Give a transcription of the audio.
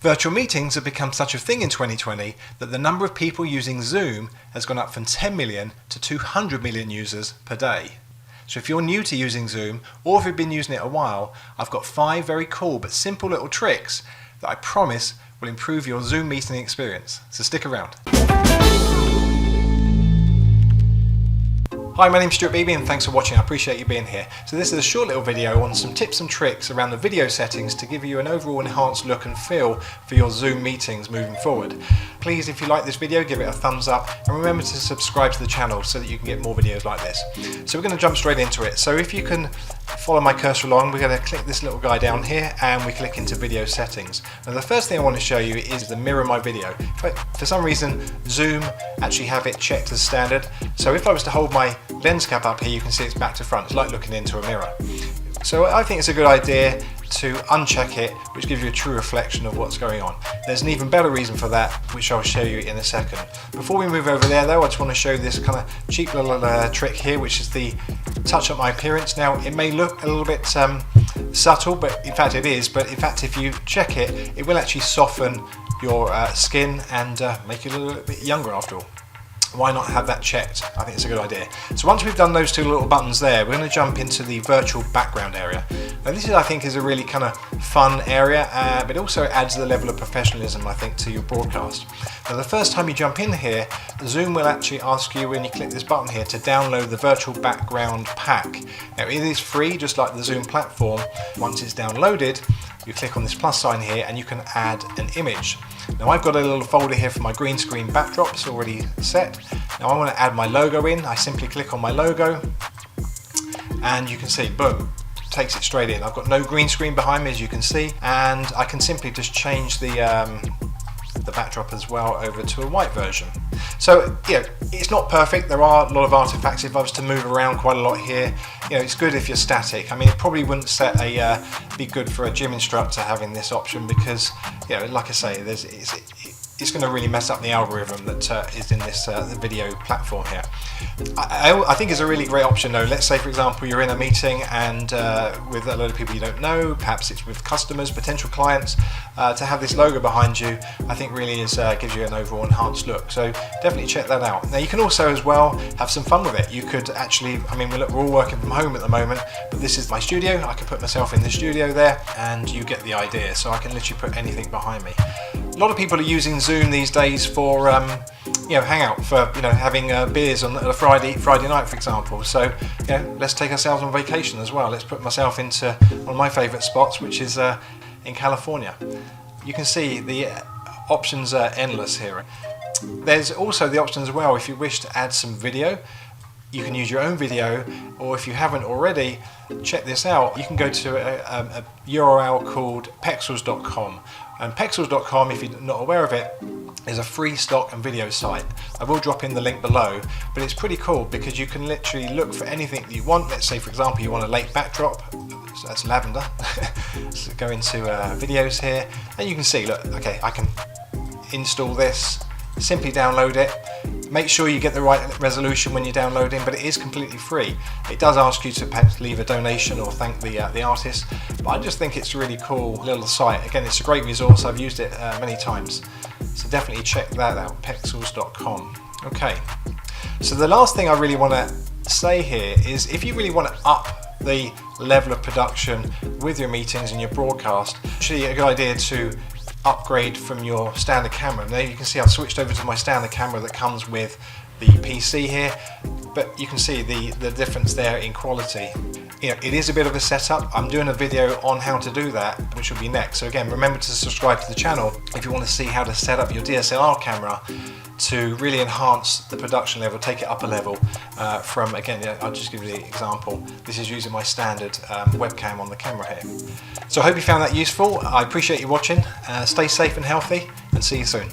Virtual meetings have become such a thing in 2020 that the number of people using Zoom has gone up from 10 million to 200 million users per day. So if you're new to using Zoom, or if you've been using it a while, I've got 5 very cool but simple little tricks that I promise will improve your Zoom meeting experience. So stick around. Hi, my name's Stuart Beebe and thanks for watching. I appreciate you being here. So this is a short little video on some tips and tricks around the video settings to give you an overall enhanced look and feel for your Zoom meetings moving forward. Please, if you like this video, give it a thumbs up and remember to subscribe to the channel so that you can get more videos like this. So we're going to jump straight into it. So if you can follow my cursor along, we're going to click this little guy down here and we click into video settings. Now the first thing I want to show you is the mirror my video. For some reason Zoom actually have it checked as standard, so if I was to hold my lens cap up here, you can see it's back to front. It's like looking into a mirror. So I think it's a good idea to uncheck it, which gives you a true reflection of what's going on. There's an even better reason for that, which I'll show you in a second. Before we move over there though, I just want to show you this kind of cheap little trick here, which is the touch up my appearance. Now it may look a little bit subtle, but in fact it is, but in fact if you check it, it will actually soften your skin and make you a little bit younger after all. Why not have that checked? I think it's a good idea. So once we've done those two little buttons there, we're going to jump into the virtual background area. Now this is, I think, is a really kind of fun area, but it also adds the level of professionalism, I think, to your broadcast. Now the first time you jump in here, Zoom will actually ask you, when you click this button here, to download the virtual background pack. Now it is free, just like the Zoom platform. Once it's downloaded, you click on this plus sign here and you can add an image. Now I've got a little folder here for my green screen backdrop, it's already set. Now I want to add my logo in. I simply click on my logo and you can see, boom, takes it straight in. I've got no green screen behind me, as you can see, and I can simply just change the backdrop as well over to a white version. So yeah, it's not perfect. There are a lot of artifacts. If I was to move around quite a lot here, you know, it's good if you're static. I mean, it probably wouldn't be good for a gym instructor having this option because, you know, like I say, it's going to really mess up the algorithm that is in this video platform here. I think it's a really great option though. Let's say, for example, you're in a meeting and with a load of people you don't know, perhaps it's with customers, potential clients, to have this logo behind you, I think really gives you an overall enhanced look. So definitely check that out. Now you can also as well have some fun with it. You could actually, I mean, we're all working from home at the moment, but this is my studio. I can put myself in the studio there and you get the idea. So I can literally put anything behind me. A lot of people are using Zoom these days for you know, hangout, for, you know, having beers on a Friday night, for example. So, you know, let's take ourselves on vacation as well. Let's put myself into one of my favourite spots, which is in California. You can see the options are endless here. There's also the option as well, if you wish to add some video, you can use your own video, or if you haven't already, check this out. You can go to a URL called pexels.com. And pexels.com, if you're not aware of it, is a free stock and video site. I will drop in the link below, but it's pretty cool because you can literally look for anything that you want. Let's say, for example, you want a lake backdrop, so that's lavender. So go into videos here, and you can see, look, okay, I can install this, simply download it. Make sure you get the right resolution when you're downloading, but it is completely free. It does ask you to perhaps leave a donation or thank the artist, but I just think it's a really cool little site. Again, it's a great resource. I've used it many times, so definitely check that out, pexels.com. Okay, so the last thing I really want to say here is, if you really want to up the level of production with your meetings and your broadcast, actually a good idea to upgrade from your standard camera. Now you can see I've switched over to my standard camera that comes with the PC here, but you can see the difference there in quality. You know, it is a bit of a setup. I'm doing a video on how to do that, which will be next. So again, remember to subscribe to the channel if you want to see how to set up your DSLR camera to really enhance the production level, take it up a level from, again, I'll just give you the example. This is using my standard webcam on the camera here. So I hope you found that useful. I appreciate you watching. Stay safe and healthy, and see you soon.